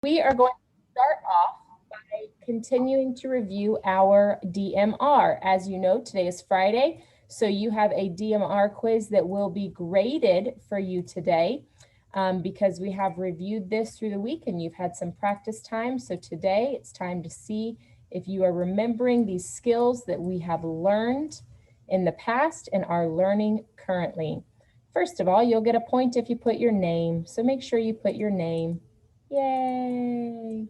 We are going to start off by continuing to review our DMR. As you know, today is Friday, so you have a DMR quiz that will be graded for you today because we have reviewed this through the week and you've had some practice time. So today it's time to see if you are remembering these skills that we have learned in the past and are learning currently. First of all, you'll get a point if you put your name, so make sure you put your name. Yay.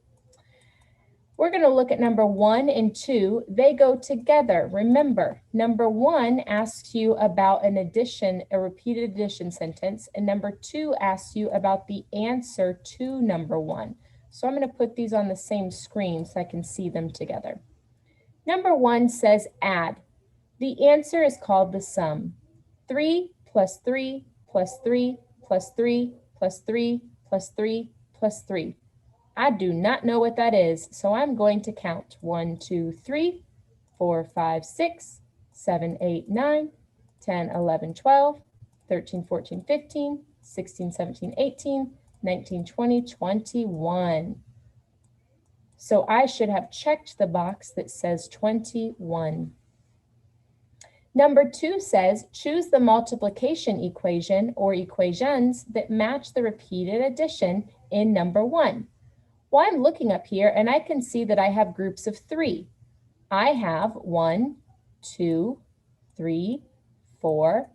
We're going to look at number 1 and 2. They go together. Remember, number 1 asks you about an addition, a repeated addition sentence, and number 2 asks you about the answer to number 1. So I'm going to put these on the same screen so I can see them together. Number 1 says add. The answer is called the sum. 3 plus 3 plus 3 plus 3 plus 3 plus 3 plus 3. I do not know what that is, so I'm going to count 1, 2, 3, 4, 5, 6, 7, 8, 9, 10, 11, 12, 13, 14, 15, 16, 17, 18, 19, 20, 21. So I should have checked the box that says 21. Number 2 says, choose the multiplication equation or equations that match the repeated addition in number 1. Well, I'm looking up here and I can see that I have groups of 3. I have 1, 2, 3, 4,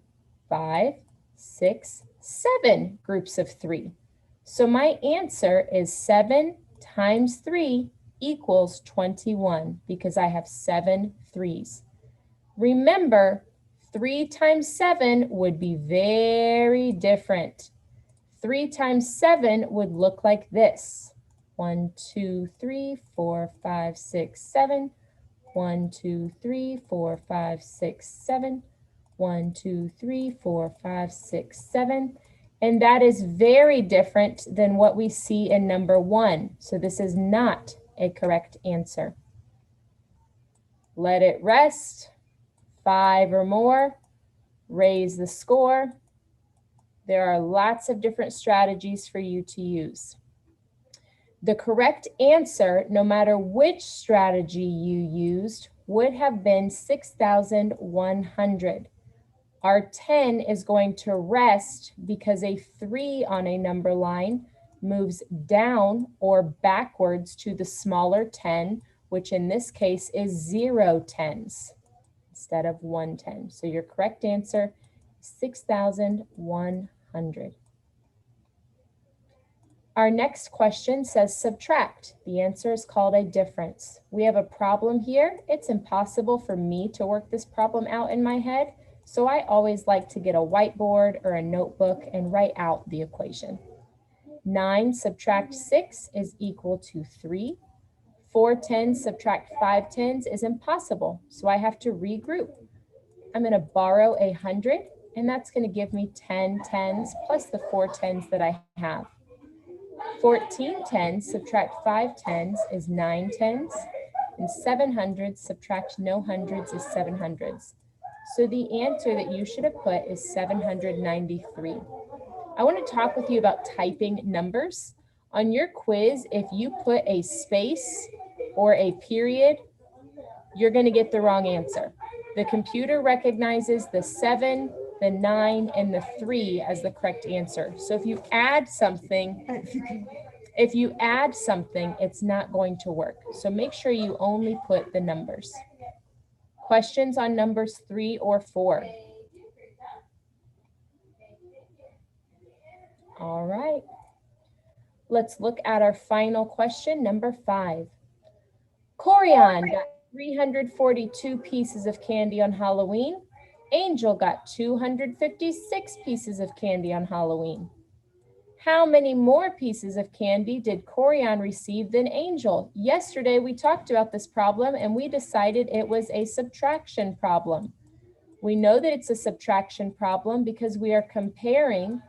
5, 6, 7 groups of 3. So my answer is 7 times 3 equals 21 because I have 7 3s. Remember, 3 times 7 would be very different. 3 times 7 would look like this. 1, 2, 3, 4, 5, 6, 7. 1, 2, 3, 4, 5, 6, 7. 1, 2, 3, 4, 5, 6, 7. And that is very different than what we see in number 1. So this is not a correct answer. Let it rest. 5 or more. Raise the score. There are lots of different strategies for you to use. The correct answer, no matter which strategy you used, would have been 6,100. Our 10 is going to rest because a 3 on a number line moves down or backwards to the smaller 10, which in this case is 0 tens instead of 1 10. So your correct answer is 6,100. Our next question says subtract. The answer is called a difference. We have a problem here. It's impossible for me to work this problem out in my head, so I always like to get a whiteboard or a notebook and write out the equation. 9 subtract 6 is equal to 3. 4 tens subtract 5 tens is impossible, so I have to regroup. I'm going to borrow 100, and that's going to give me 10 tens plus the 4 tens that I have. 14 tens subtract 5 tens is 9 tens, and 700 subtract no hundreds is 700s. So the answer that you should have put is 793. I want to talk with you about typing numbers. On your quiz, if you put a space or a period, you're going to get the wrong answer. The computer recognizes the 7, the 9, and the 3 as the correct answer. So if you add something, it's not going to work. So make sure you only put the numbers. Questions on numbers 3 or 4? All right. Let's look at our final question, number 5. Corian got 342 pieces of candy on Halloween. Angel got 256 pieces of candy on Halloween. How many more pieces of candy did Corian receive than Angel? Yesterday we talked about this problem and we decided it was a subtraction problem. We know that it's a subtraction problem because we are comparing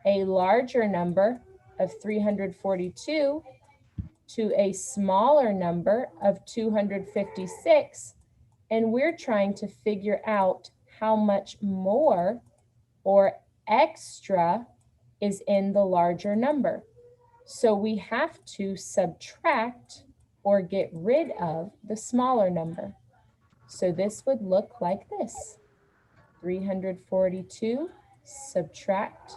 a larger number of 342 to a smaller number of 256, and we're trying to figure out how much more or extra is in the larger number. So we have to subtract or get rid of the smaller number. So this would look like this. 342 subtract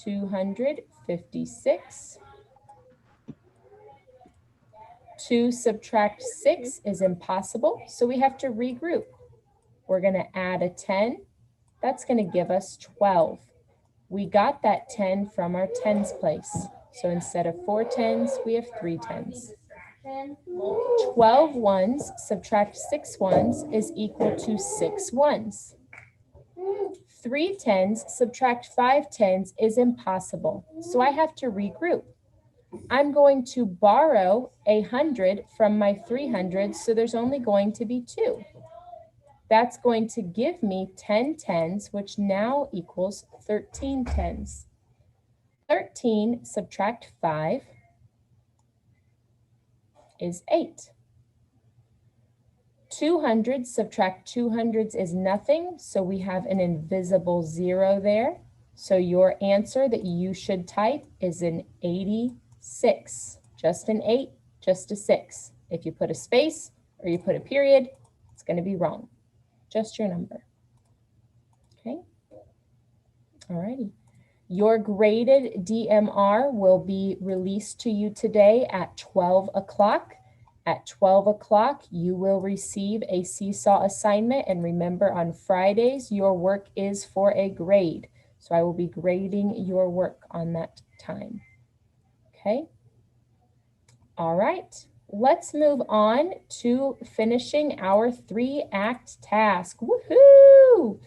256. 2 subtract 6 is impossible, so we have to regroup. We're going to add a 10. That's going to give us 12. We got that 10 from our tens place. So instead of 4 tens, we have 3 tens. 12 ones subtract 6 ones is equal to 6 ones. 3 tens subtract 5 tens is impossible, so I have to regroup. I'm going to borrow 100 from my 300, so there's only going to be 2. That's going to give me 10 tens, which now equals 13 tens. 13 subtract 5 is 8. 200 subtract 200s is nothing, so we have an invisible 0 there. So your answer that you should type is an 86. Just an 8, just a 6. If you put a space or you put a period, it's going to be wrong. Just your number. Okay? Alrighty. Your graded DMR will be released to you today at 12 o'clock. At 12 o'clock, you will receive a Seesaw assignment. And remember, on Fridays, your work is for a grade. So I will be grading your work on that time. Okay? All right. Let's move on to finishing our 3-act task. Woohoo!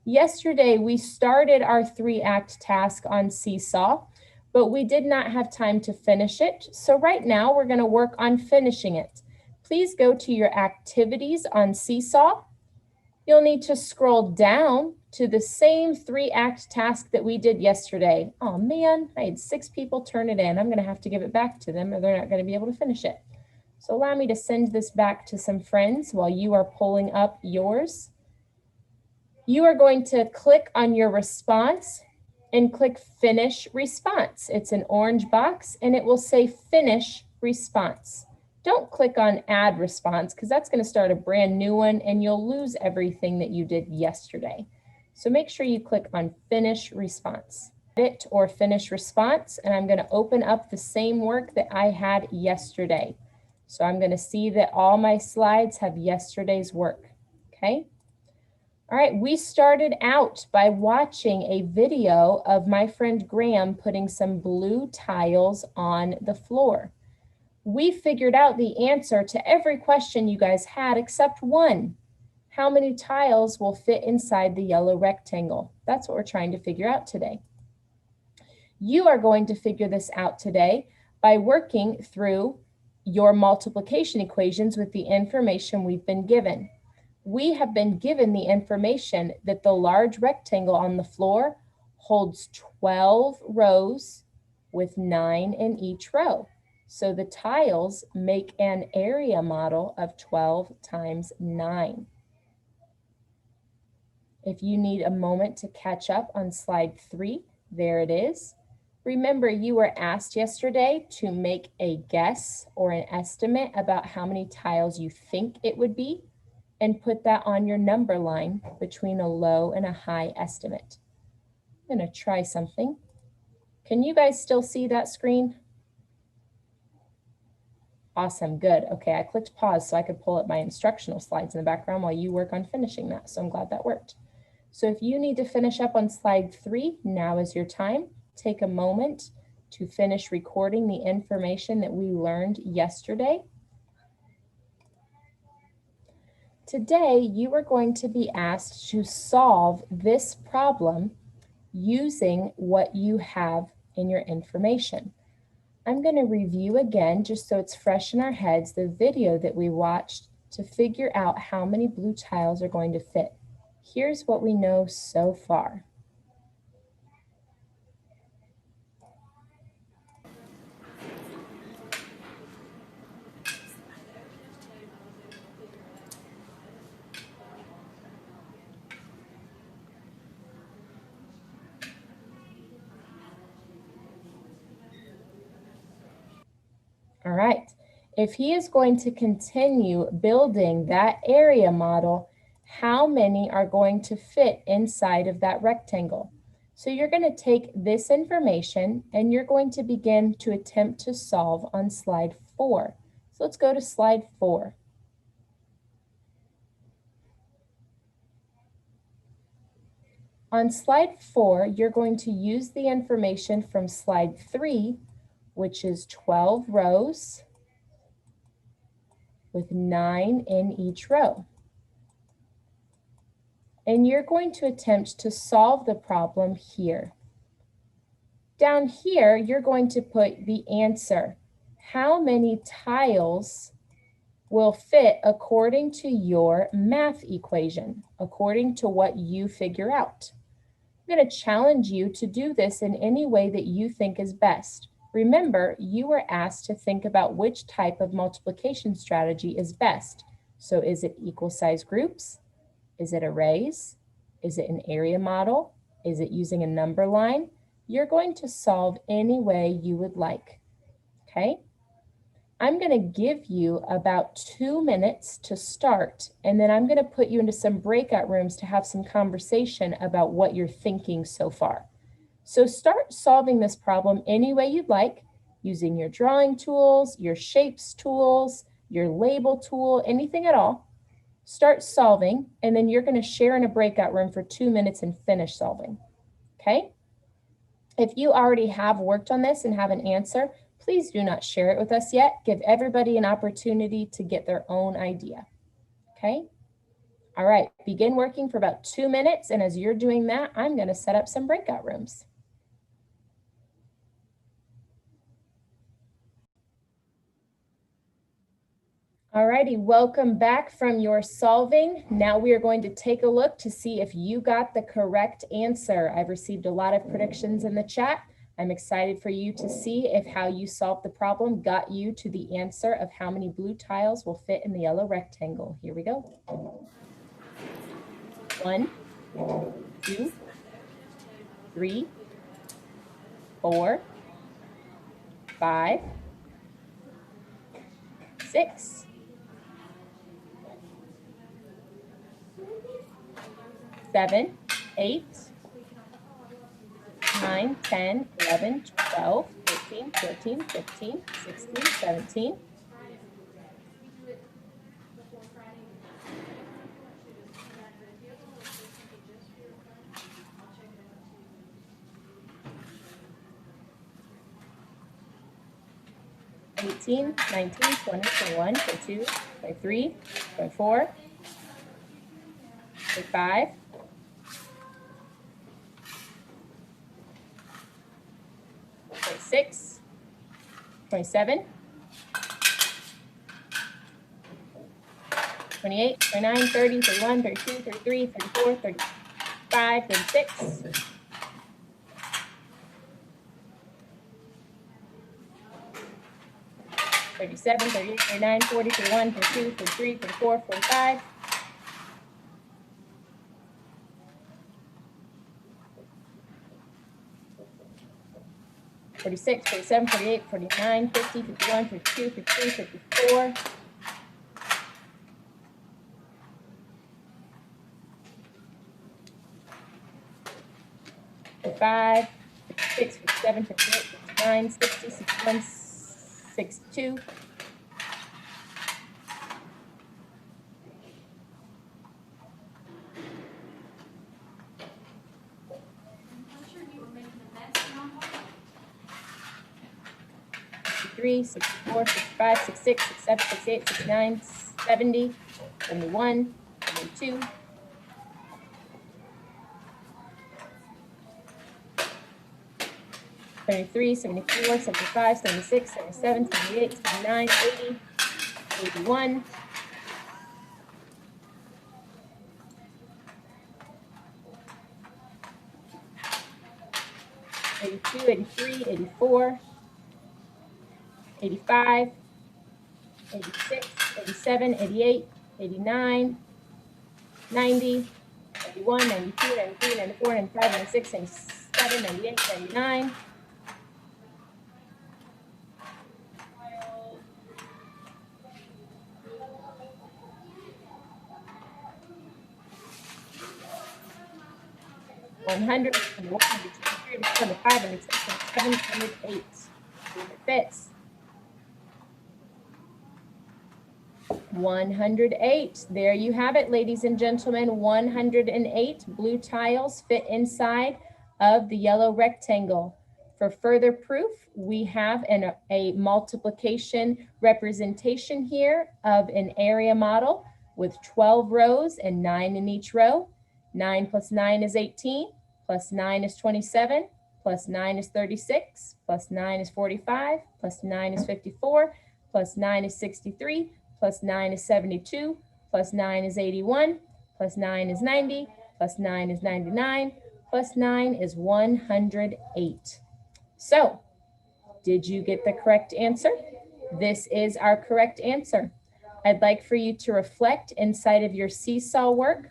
Yesterday, we started our 3-act task on Seesaw, but we did not have time to finish it. So right now, we're going to work on finishing it. Please go to your activities on Seesaw. You'll need to scroll down to the same 3-act task that we did yesterday. Oh man, I had 6 people turn it in. I'm going to have to give it back to them or they're not going to be able to finish it. So allow me to send this back to some friends while you are pulling up yours. You are going to click on your response and click Finish Response. It's an orange box and it will say Finish Response. Don't click on Add Response because that's going to start a brand new one and you'll lose everything that you did yesterday. So make sure you click on Finish Response. Edit or Finish Response, and I'm going to open up the same work that I had yesterday. So I'm going to see that all my slides have yesterday's work. Okay. All right, we started out by watching a video of my friend Graham putting some blue tiles on the floor. We figured out the answer to every question you guys had except one. How many tiles will fit inside the yellow rectangle? That's what we're trying to figure out today. You are going to figure this out today by working through your multiplication equations with the information we've been given. We have been given the information that the large rectangle on the floor holds 12 rows with 9 in each row. So the tiles make an area model of 12 times 9. If you need a moment to catch up on slide 3, there it is. Remember, you were asked yesterday to make a guess or an estimate about how many tiles you think it would be, and put that on your number line between a low and a high estimate. I'm going to try something. Can you guys still see that screen? Awesome, good. Okay, I clicked pause so I could pull up my instructional slides in the background while you work on finishing that. So I'm glad that worked. So if you need to finish up on slide 3, now is your time. Take a moment to finish recording the information that we learned yesterday. Today, you are going to be asked to solve this problem using what you have in your information. I'm going to review again, just so it's fresh in our heads, the video that we watched to figure out how many blue tiles are going to fit. Here's what we know so far. All right. If he is going to continue building that area model, how many are going to fit inside of that rectangle? So you're going to take this information and you're going to begin to attempt to solve on slide 4. So let's go to slide 4. On slide 4, you're going to use the information from slide 3, which is 12 rows with 9 in each row. And you're going to attempt to solve the problem here. Down here, you're going to put the answer. How many tiles will fit according to your math equation, according to what you figure out? I'm going to challenge you to do this in any way that you think is best. Remember, you were asked to think about which type of multiplication strategy is best. So is it equal size groups? Is it arrays? Is it an area model? Is it using a number line? You're going to solve any way you would like, okay? I'm going to give you about 2 minutes to start, and then I'm going to put you into some breakout rooms to have some conversation about what you're thinking so far. So start solving this problem any way you'd like, using your drawing tools, your shapes tools, your label tool, anything at all. Start solving, and then you're going to share in a breakout room for 2 minutes and finish solving, okay? If you already have worked on this and have an answer, please do not share it with us yet. Give everybody an opportunity to get their own idea, okay? All right, begin working for about 2 minutes, and as you're doing that, I'm going to set up some breakout rooms. All righty, welcome back from your solving. Now we are going to take a look to see if you got the correct answer. I've received a lot of predictions in the chat. I'm excited for you to see if how you solved the problem got you to the answer of how many blue tiles will fit in the yellow rectangle. Here we go. 1, 2, 3, 4, 5, 6, 7, 8, 9, 10, 11, 12, 13, 14, 15, 16, 17. 18, 19, 20, 21, 22, 23, 24, 25, 26, 27, 28, 29, 30, 31, 32, 33, 34, 35, 36, 37, 38, 39, 40, 41, 42, 43, 44, 45, 46, 47, 48, 49, 50, 51, 52, 53, 54, 55, 56, 57, 58, 59, 60, 61, 62, 63, 64, 65, 66, 67, 68, 69, 70, 71, 72, 73, 74, 75, 76, 77, 78, 79, 80, 81, 82, 83, 84, 85, 86, 87, 88, 89, 90, 91, 92, 93, 94, 95, 96, 97, 98, 99, 100, 101, 102, 105, 106, 107, 108. It fits. 108. There you have it, ladies and gentlemen. 108 blue tiles fit inside of the yellow rectangle. For further proof, we have a multiplication representation here of an area model with 12 rows and 9 in each row. 9 plus 9 is 18, plus 9 is 27, plus 9 is 36, plus 9 is 45, plus 9 is 54, plus 9 is 63, plus 9 is 72, plus 9 is 81, plus 9 is 90, plus 9 is 99, plus 9 is 108. So, did you get the correct answer? This is our correct answer. I'd like for you to reflect inside of your seesaw work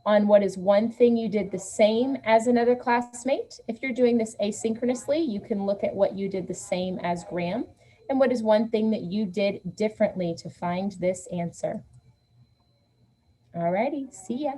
on what is one thing you did the same as another classmate. If you're doing this asynchronously, you can look at what you did the same as Graham. And what is one thing that you did differently to find this answer? All righty, see ya.